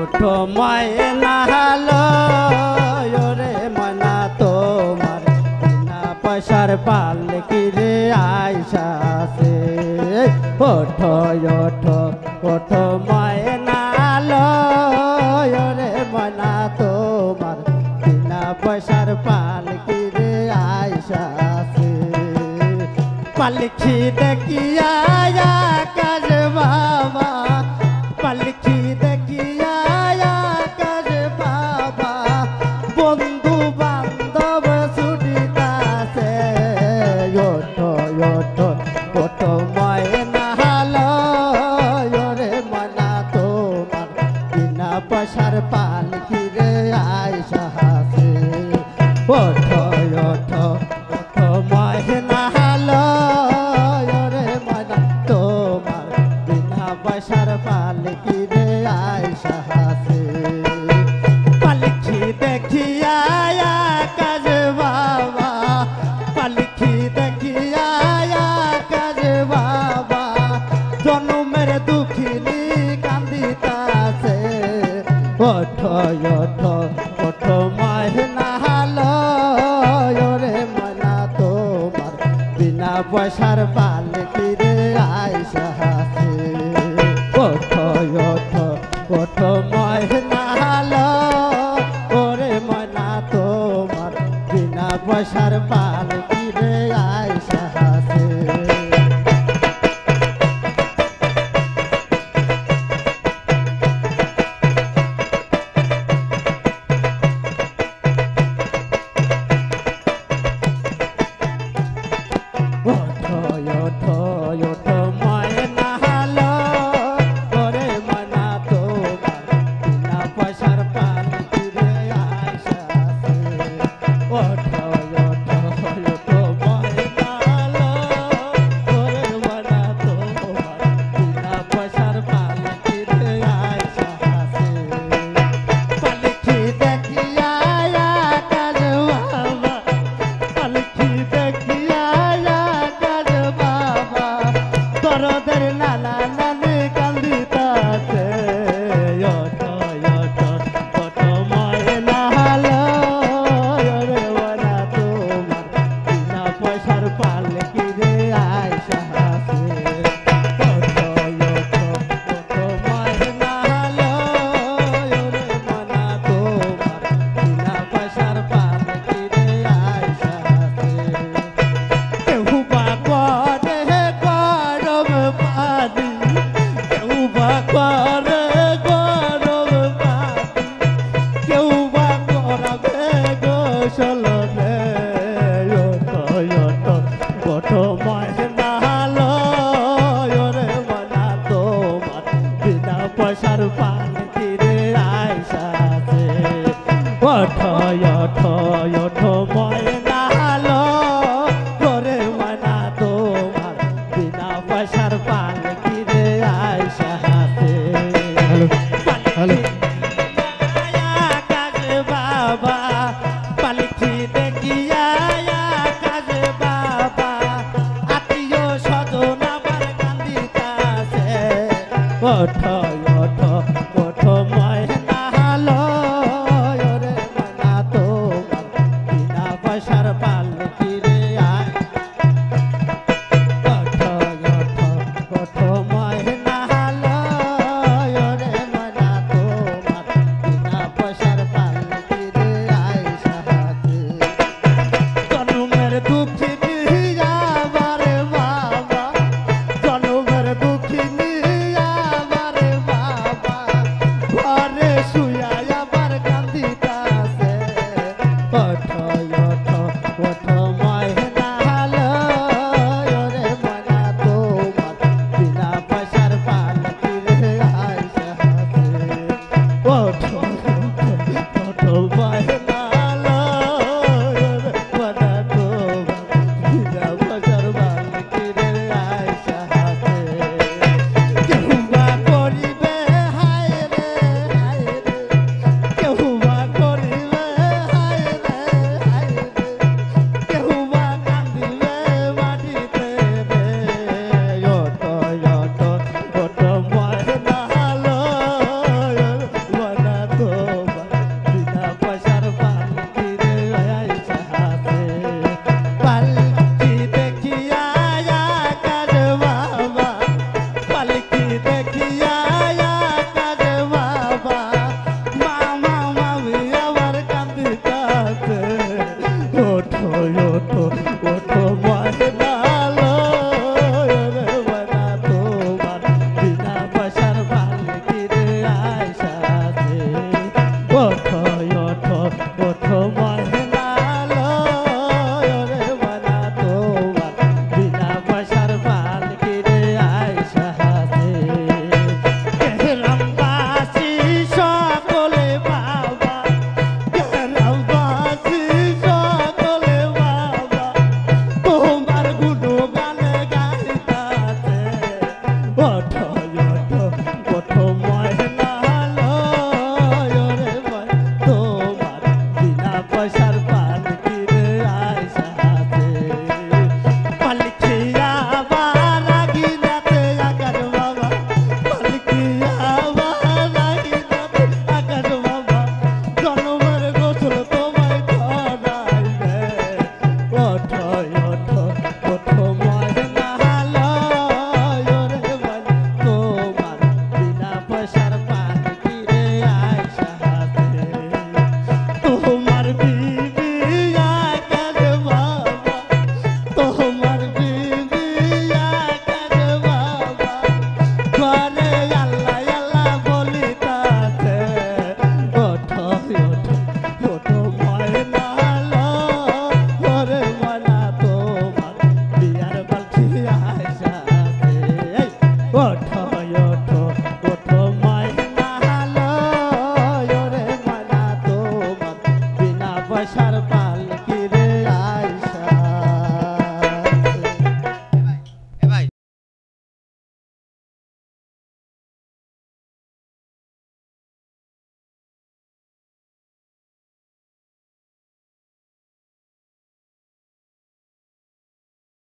ওঠো ময়না রে ময়না তোমার বিনা পয়সার পালকি রে আইসাছে। ওঠো ওঠো ওঠো ময়না রে ময়না তোমার বিনা পয়সার পালকি রে আইসাছে। পালকি দেখিয়া কাজ বাবা, পালকি দেখিয়া কাজ বাবা, বন্ধু বান্ধব ছুটিতাছে। ওঠো ওঠো ওঠো ময়না রে ময়না তোমার বিনা পয়সার পালকি রে আইসাছে। ওঠো ওঠো ওঠো ময়না রে ময়না তোমার বিনা পয়সার পালকি রে আইসাছে। পালকি দেখিয়া কাজ বাবা, পালকি দেখিয়া কাজ বাবা, জন্মের দুঃখিনী কান্দিতাছে। ওঠো ওঠো ওঠো ময়না রে ময়না তোমার বিনা পয়সার পালকি রে আইসাছে। ওঠো ওঠো ওঠো ময়না